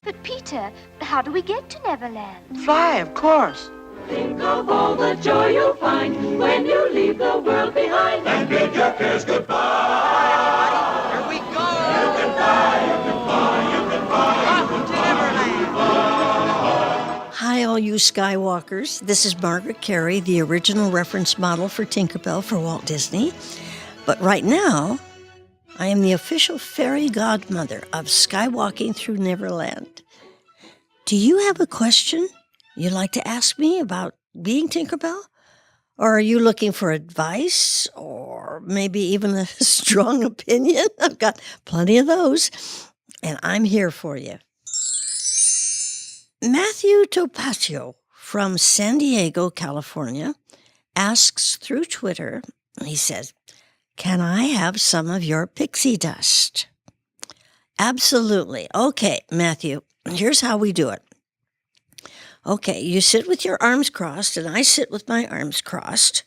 But, Peter, how do we get to Neverland? Fly, of course. Think of all the joy you'll find when you leave the world behind and bid your cares goodbye. Here we go. You can fly, you can fly, you can fly. Off to Neverland. Hi, all you Skywalkers. This is Margaret Kerry, the original reference model for Tinkerbell for Walt Disney. But right now, I am the official fairy godmother of Skywalking through Neverland. Do you have a question you'd like to ask me about being Tinkerbell? Or are you looking for advice or maybe even a strong opinion? I've got plenty of those, and I'm here for you. Matthew Topacio from San Diego, California, asks through Twitter, he says, "Can I have some of your pixie dust?" Absolutely. Okay, Matthew, here's how we do it. Okay, you sit with your arms crossed, and I sit with my arms crossed,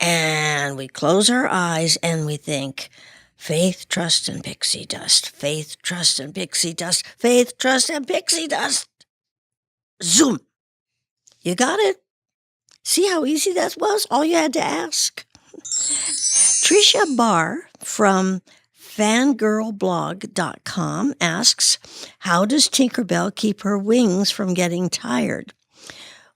and we close our eyes and we think, faith, trust, and pixie dust. Faith, trust, and pixie dust. Faith, trust, and pixie dust. Zoom. You got it? See how easy that was? All you had to ask. Tricia Barr from fangirlblog.com asks, how does Tinkerbell keep her wings from getting tired?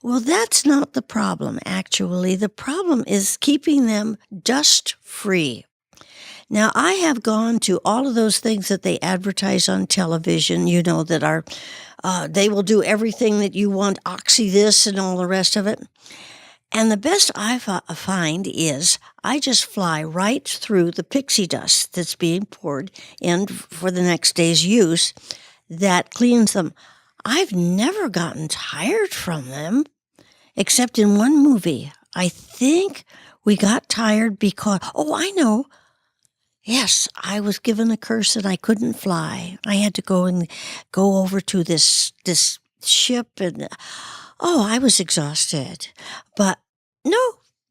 Well, that's not the problem, actually. The problem is keeping them dust-free. Now, I have gone to all of those things that they advertise on television, that are, they will do everything that you want, oxy this and all the rest of it. And the best I find is I just fly right through the pixie dust that's being poured in for the next day's use that cleans them. I've never gotten tired from them, except in one movie. I think we got tired because, I know. Yes, I was given a curse and I couldn't fly. I had to go over to this ship and, I was exhausted. But no,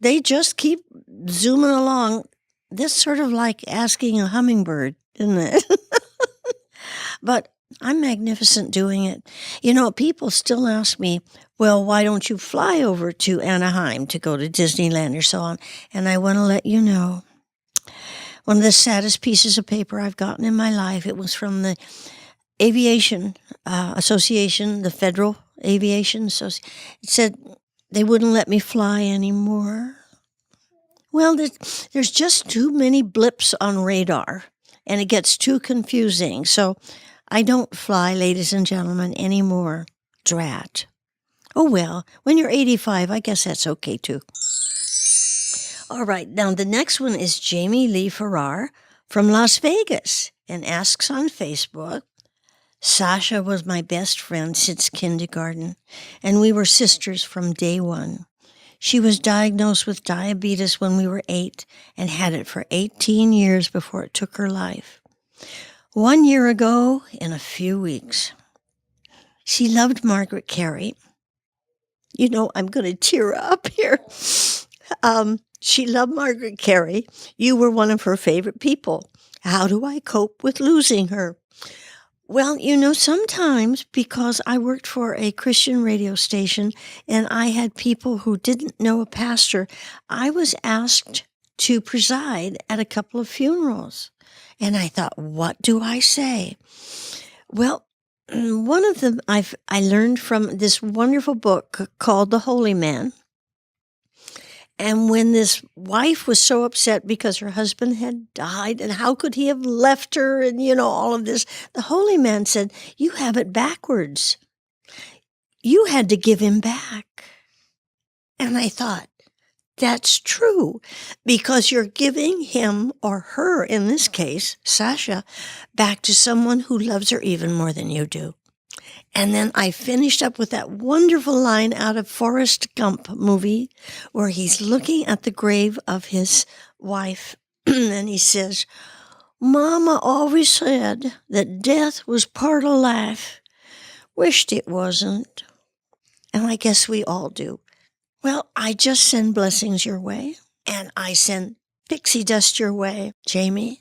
they just keep zooming along. This sort of like asking a hummingbird, isn't it? But I'm magnificent doing it. People still ask me, well, why don't you fly over to Anaheim to go to Disneyland or so on? And I want to let you know, one of the saddest pieces of paper I've gotten in my life, it was from the Aviation Association, the Federal Aviation Association. It said they wouldn't let me fly anymore. Well, there's just too many blips on radar, and it gets too confusing. So I don't fly, ladies and gentlemen, anymore. Drat. Oh, well, when you're 85, I guess that's okay, too. All right, now the next one is Jamie Lee Farrar from Las Vegas and asks on Facebook, Sasha was my best friend since kindergarten, and we were sisters from day one. She was diagnosed with diabetes when we were 8 and had it for 18 years before it took her life. 1 year ago, in a few weeks, she loved Margaret Kerry. I'm going to tear up here. She loved Margaret Kerry. You were one of her favorite people. How do I cope with losing her? Well, sometimes because I worked for a Christian radio station and I had people who didn't know a pastor, I was asked to preside at a couple of funerals. And I thought, what do I say? Well, one of them I learned from this wonderful book called The Holy Man. And when this wife was so upset because her husband had died and how could he have left her and, all of this, the holy man said, you have it backwards. You had to give him back. And I thought, that's true, because you're giving him or her, in this case, Sasha, back to someone who loves her even more than you do. And then I finished up with that wonderful line out of Forrest Gump movie where he's looking at the grave of his wife and he says, Mama always said that death was part of life. Wished it wasn't. And I guess we all do. Well, I just send blessings your way and I send pixie dust your way, Jamie,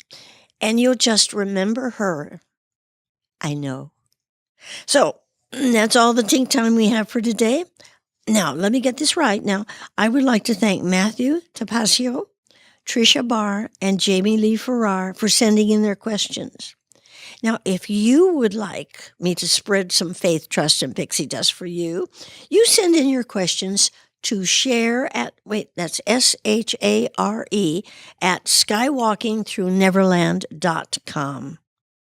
and you'll just remember her. I know. So that's all the Tink time we have for today. Now, let me get this right. Now, I would like to thank Matthew Tapasio, Tricia Barr, and Jamie Lee Farrar for sending in their questions. Now, if you would like me to spread some faith, trust, and pixie dust for you, you send in your questions to that's SHARE, at skywalkingthroughneverland.com.